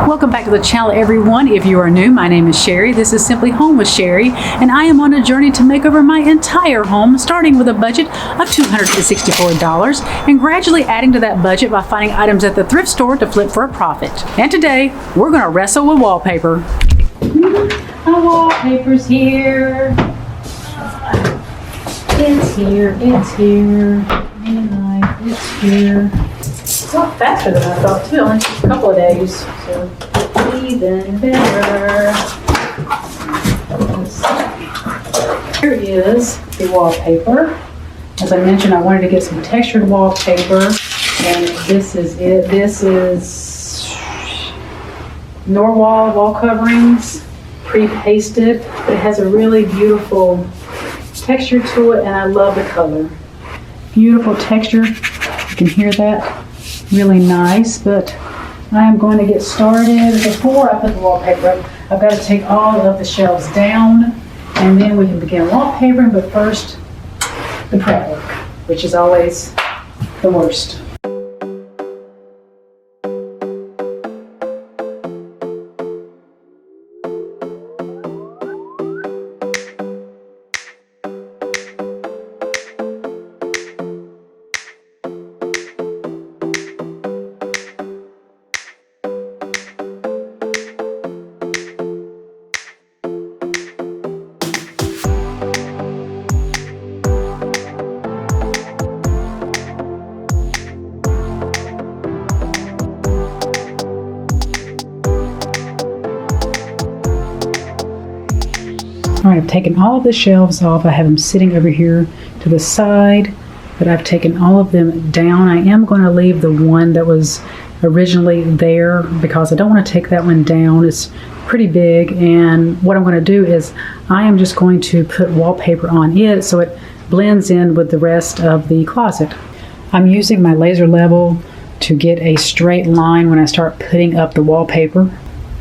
Welcome back to the channel, everyone. If you are new, my name is Sherri. This is Simply Home with Sherri, and I am on a journey to make over my entire home, starting with a budget of $264 and gradually adding to that budget by finding items at the thrift store to flip for a profit. And today, we're going to wrestle with wallpaper. My wallpaper's here. It's here. It's here. And it's here. It's a lot faster than I thought, too. It only took a couple of days, so even better. Let's see. Here is the wallpaper. As I mentioned, I wanted to get some textured wallpaper, and this is it. This is Norwal wall coverings, pre-pasted. It has a really beautiful texture to it, and I love the color. Beautiful texture. You can hear that. Really nice, but I am going to get started. Before I put the wallpaper up, I've got to take all of the shelves down, and then we can begin wallpapering, but first, the prep work, which is always the worst. All right, I've taken all of the shelves off. I have them sitting over here to the side, but I've taken all of them down. I am going to leave the one that was originally there because I don't want to take that one down. It's pretty big, and what I'm going to do is I am just going to put wallpaper on it so it blends in with the rest of the closet. I'm using my laser level to get a straight line when I start putting up the wallpaper.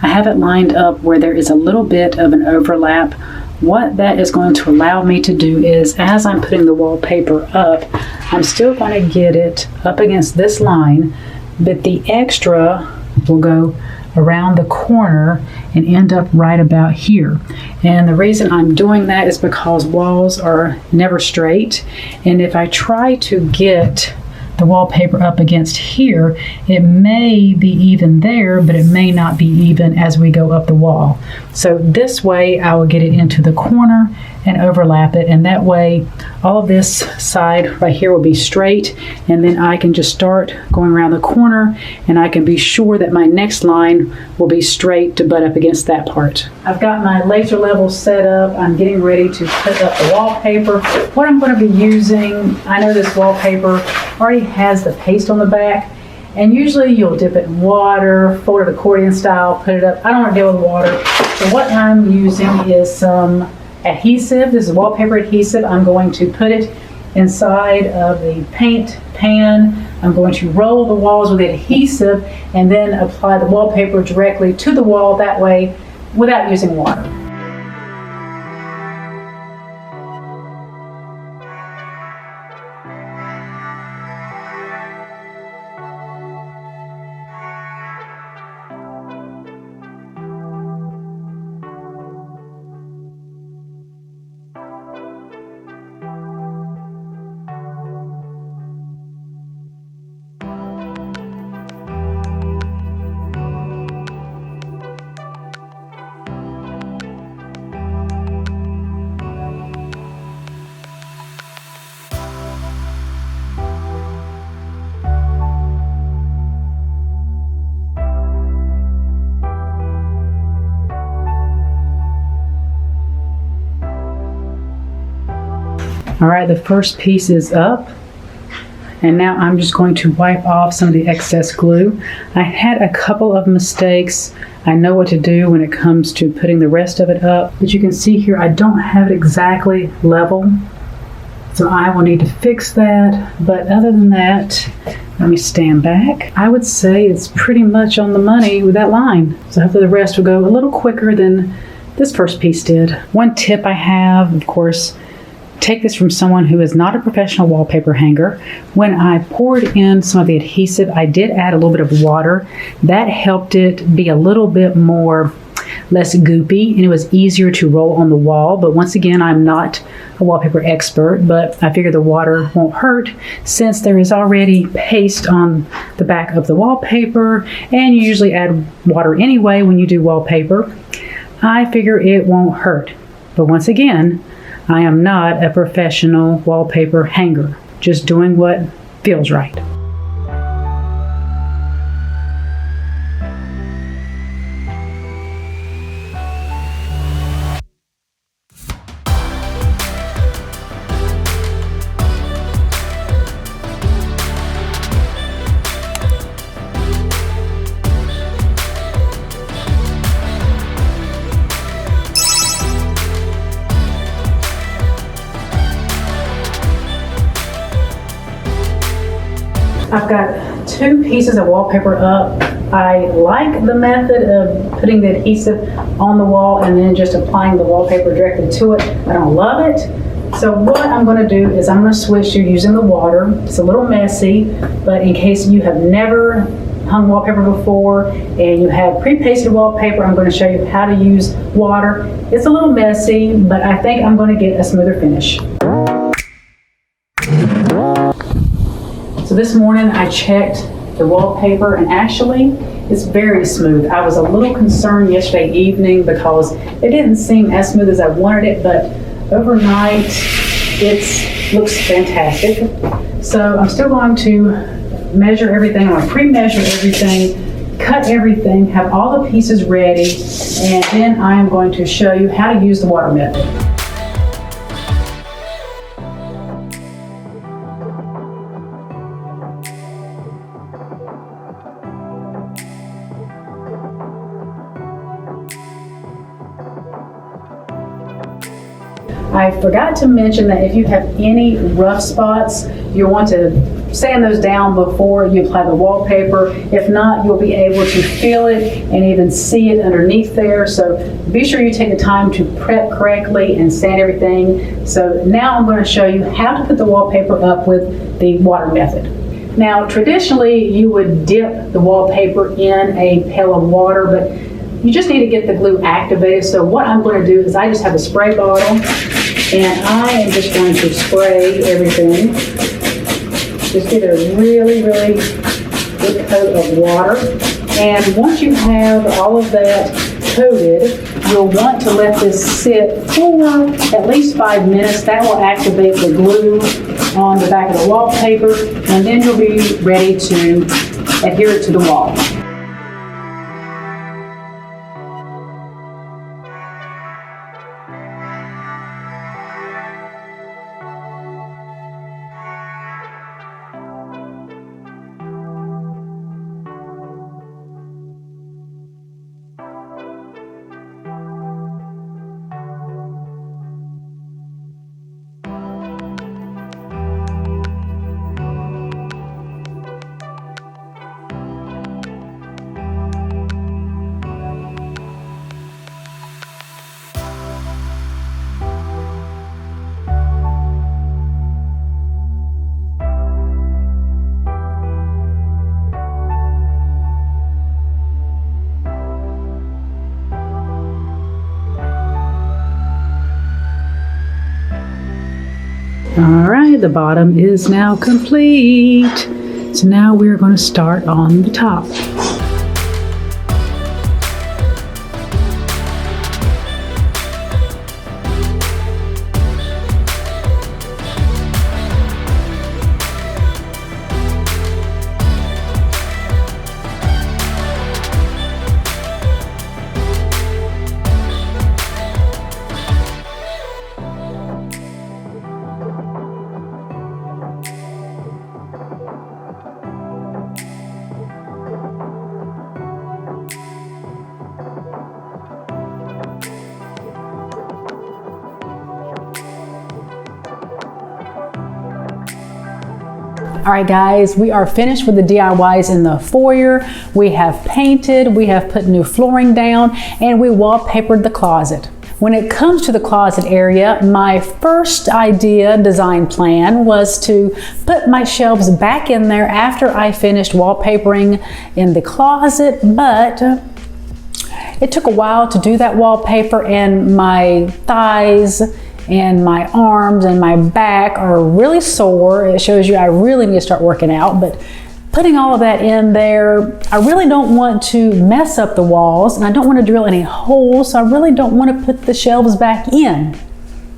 I have it lined up where there is a little bit of an overlap. What that is going to allow me to do is, as I'm putting the wallpaper up, I'm still going to get it up against this line, but the extra will go around the corner and end up right about here. And the reason I'm doing that is because walls are never straight, and if I try to get the wallpaper up against here, it may be even there, but it may not be even as we go up the wall. So this way I will get it into the corner and overlap it, and that way all of this side right here will be straight, and then I can just start going around the corner, and I can be sure that my next line will be straight to butt up against that part. I've got my laser level set up. I'm getting ready to put up the wallpaper. What I'm going to be using, I know this wallpaper already has the paste on the back, and usually you'll dip it in water, fold it accordion style, put it up. I don't want to deal with water, so what I'm using is some adhesive. This is wallpaper adhesive. I'm going to put it inside of the paint pan. I'm going to roll the walls with adhesive and then apply the wallpaper directly to the wall, that way without using water. All right, the first piece is up, and now I'm just going to wipe off some of the excess glue. I had a couple of mistakes. I know what to do when it comes to putting the rest of it up, but you can see here I don't have it exactly level, so I will need to fix that. But other than that, let me stand back. I would say it's pretty much on the money with that line, so hopefully the rest will go a little quicker than this first piece did. One tip I have, of course, take this from someone who is not a professional wallpaper hanger. When I poured in some of the adhesive, I did add a little bit of water. That helped it be a little bit less goopy, and it was easier to roll on the wall. But once again, I'm not a wallpaper expert, but I figure the water won't hurt since there is already paste on the back of the wallpaper, and you usually add water anyway when you do wallpaper. I figure it won't hurt. But once again, I am not a professional wallpaper hanger, just doing what feels right. I've got 2 pieces of wallpaper up. I like the method of putting the adhesive on the wall and then just applying the wallpaper directly to it. I don't love it. So what I'm going to do is I'm going to switch to using the water. It's a little messy, but in case you have never hung wallpaper before and you have pre-pasted wallpaper, I'm going to show you how to use water. It's a little messy, but I think I'm going to get a smoother finish. So this morning I checked the wallpaper and actually it's very smooth. I was a little concerned yesterday evening because it didn't seem as smooth as I wanted it, but overnight it looks fantastic. So I'm still going to measure everything. I'm going to pre-measure everything, cut everything, have all the pieces ready, and then I am going to show you how to use the water method. I forgot to mention that if you have any rough spots, you'll want to sand those down before you apply the wallpaper. If not, you'll be able to feel it and even see it underneath there. So be sure you take the time to prep correctly and sand everything. So now I'm going to show you how to put the wallpaper up with the water method. Now, traditionally, you would dip the wallpaper in a pail of water, but you just need to get the glue activated. So what I'm going to do is I just have a spray bottle and I am just going to spray everything. Just get a really, really good coat of water. And once you have all of that coated, you'll want to let this sit for at least 5 minutes. That will activate the glue on the back of the wallpaper, and then you'll be ready to adhere it to the wall. All right, the bottom is now complete. So now we're going to start on the top. All right, guys, we are finished with the DIYs in the foyer. We have painted, we have put new flooring down, and we wallpapered the closet. When it comes to the closet area, my first idea design plan was to put my shelves back in there after I finished wallpapering in the closet, but it took a while to do that wallpaper, and my thighs and my arms and my back are really sore. It shows you I really need to start working out, but putting all of that in there, I really don't want to mess up the walls, and I don't want to drill any holes, so I really don't want to put the shelves back in.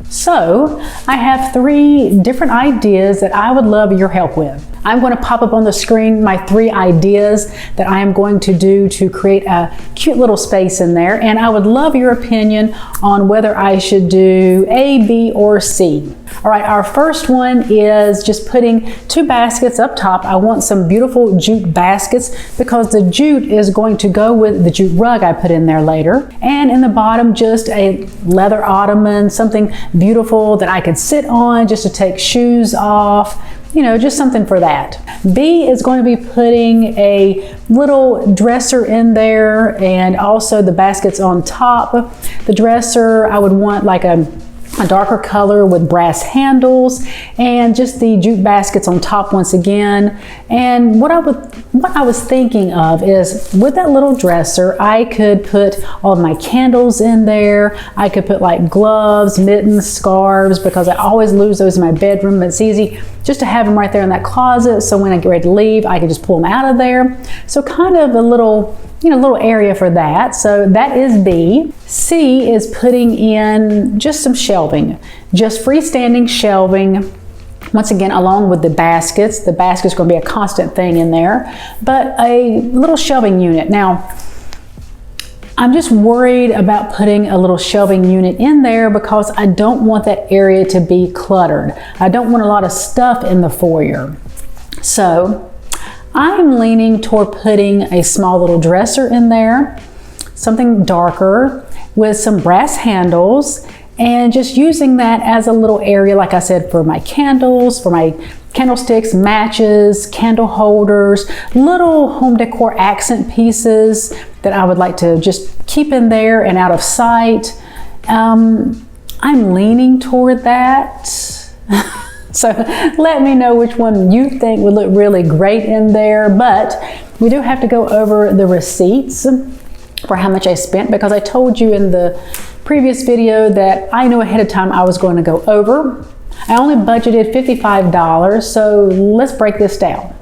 So I have 3 different ideas that I would love your help with. I'm going to pop up on the screen my 3 ideas that I am going to do to create a cute little space in there, and I would love your opinion on whether I should do A, B, or C. All right, our first one is just putting 2 baskets up top. I want some beautiful jute baskets because the jute is going to go with the jute rug I put in there later. And in the bottom, just a leather ottoman, something beautiful that I could sit on just to take shoes off. You know, just something for that. B is going to be putting a little dresser in there, and also the baskets on top. The dresser, I would want like a darker color with brass handles, and just the jute baskets on top once again. And what I was thinking of is, with that little dresser, I could put all of my candles in there. I could put like gloves, mittens, scarves, because I always lose those in my bedroom. But it's easy just to have them right there in that closet, so when I get ready to leave, I can just pull them out of there. So kind of a little, you know, little area for that. So that is B. C is putting in just some shelving, just freestanding shelving. Once again, along with the baskets. The basket's going to be a constant thing in there, but a little shelving unit. Now, I'm just worried about putting a little shelving unit in there because I don't want that area to be cluttered. I don't want a lot of stuff in the foyer. So I'm leaning toward putting a small little dresser in there, something darker with some brass handles, and just using that as a little area, like I said, for my candles, for my candlesticks, matches, candle holders, little home decor accent pieces that I would like to just keep in there and out of sight. I'm leaning toward that. So let me know which one you think would look really great in there. But we do have to go over the receipts for how much I spent, because I told you in the previous video that I knew ahead of time I was going to go over. I only budgeted $55, so let's break this down.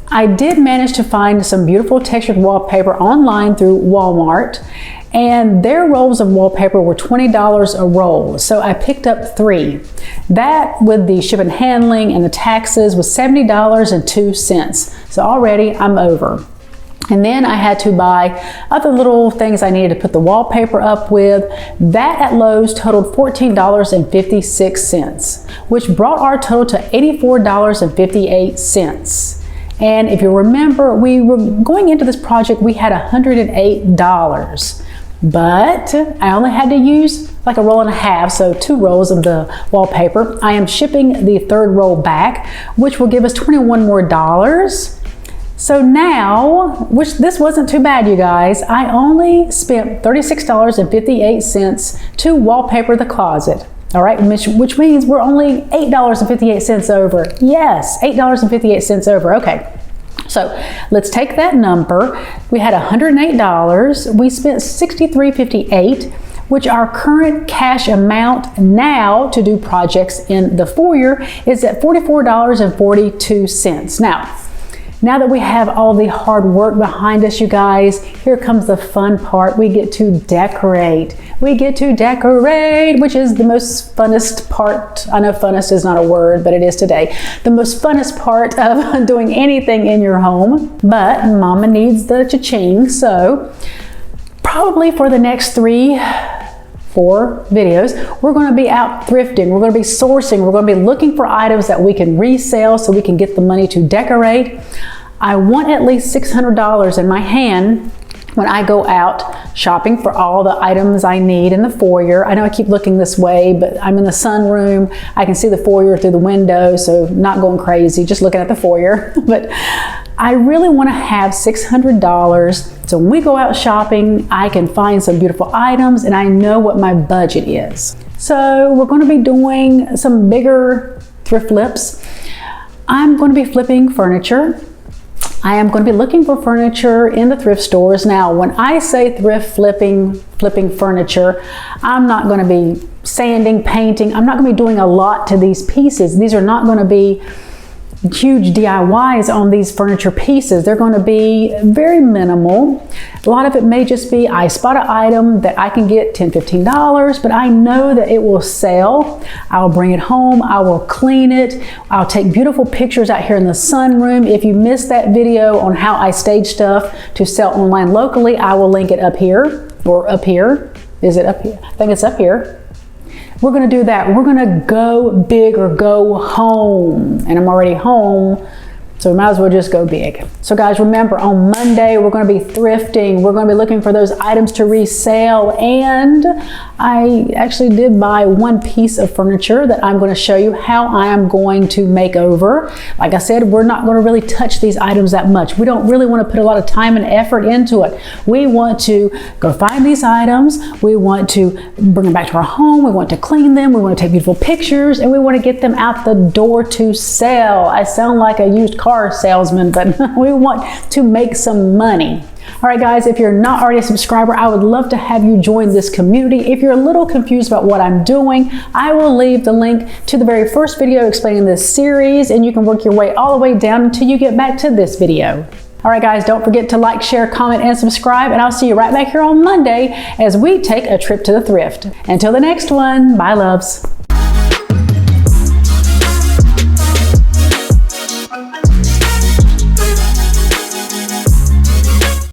I did manage to find some beautiful textured wallpaper online through Walmart, and their rolls of wallpaper were $20 a roll, so I picked up 3. That, with the shipping and handling and the taxes, was $70.02, so already I'm over. And then I had to buy other little things I needed to put the wallpaper up with. That at Lowe's totaled $14.56, which brought our total to $84.58. And if you remember, we were going into this project, we had $108, but I only had to use like a roll and a half, so 2 rolls of the wallpaper. I am shipping the 3rd roll back, which will give us $21 more. So now, which this wasn't too bad, you guys, I only spent $36.58 to wallpaper the closet. All right, which means we're only $8.58 over. Yes, $8.58 over. Okay, so let's take that number. We had $108. We spent $63.58, which our current cash amount now to do projects in the foyer is at $44.42. Now that we have all the hard work behind us, you guys, here comes the fun part. We get to decorate. We get to decorate, which is the most funnest part. I know funnest is not a word, but it is today. The most funnest part of doing anything in your home. But Mama needs the cha-ching, so probably for the next 3-4 videos, we're going to be out thrifting, we're going to be sourcing, we're going to be looking for items that we can resell so we can get the money to decorate. I want at least $600 in my hand when I go out shopping for all the items I need in the foyer. I know I keep looking this way, but I'm in the sunroom. I can see the foyer through the window, so not going crazy, just looking at the foyer. But I really want to have $600 so when we go out shopping, I can find some beautiful items and I know what my budget is. So we're going to be doing some bigger thrift flips. I'm going to be flipping furniture. I am going to be looking for furniture in the thrift stores. Now, when I say thrift flipping furniture, I'm not going to be sanding, painting. I'm not going to be doing a lot to these pieces. These are not going to be huge DIYs on these furniture pieces. They're going to be very minimal. A lot of it may just be I spot an item that I can get $10, $15, but I know that it will sell. I'll bring it home. I will clean it. I'll take beautiful pictures out here in the sunroom. If you missed that video on how I stage stuff to sell online locally, I will link it up here or up here. Is it up here? I think it's up here. We're going to do that. We're going to go big or go home. And I'm already home, so we might as well just go big. So guys, remember on Monday, we're going to be thrifting. We're going to be looking for those items to resell. And I actually did buy one piece of furniture that I'm going to show you how I am going to make over. Like I said, we're not going to really touch these items that much. We don't really want to put a lot of time and effort into it. We want to go find these items. We want to bring them back to our home. We want to clean them. We want to take beautiful pictures, and we want to get them out the door to sell. I sound like a used car salesman, but we want to make some money. All right, guys, if you're not already a subscriber, I would love to have you join this community. If you're a little confused about what I'm doing, I will leave the link to the very first video explaining this series, and you can work your way all the way down until you get back to this video. All right, guys, don't forget to like, share, comment, and subscribe, and I'll see you right back here on Monday as we take a trip to the thrift. Until the next one, bye, loves.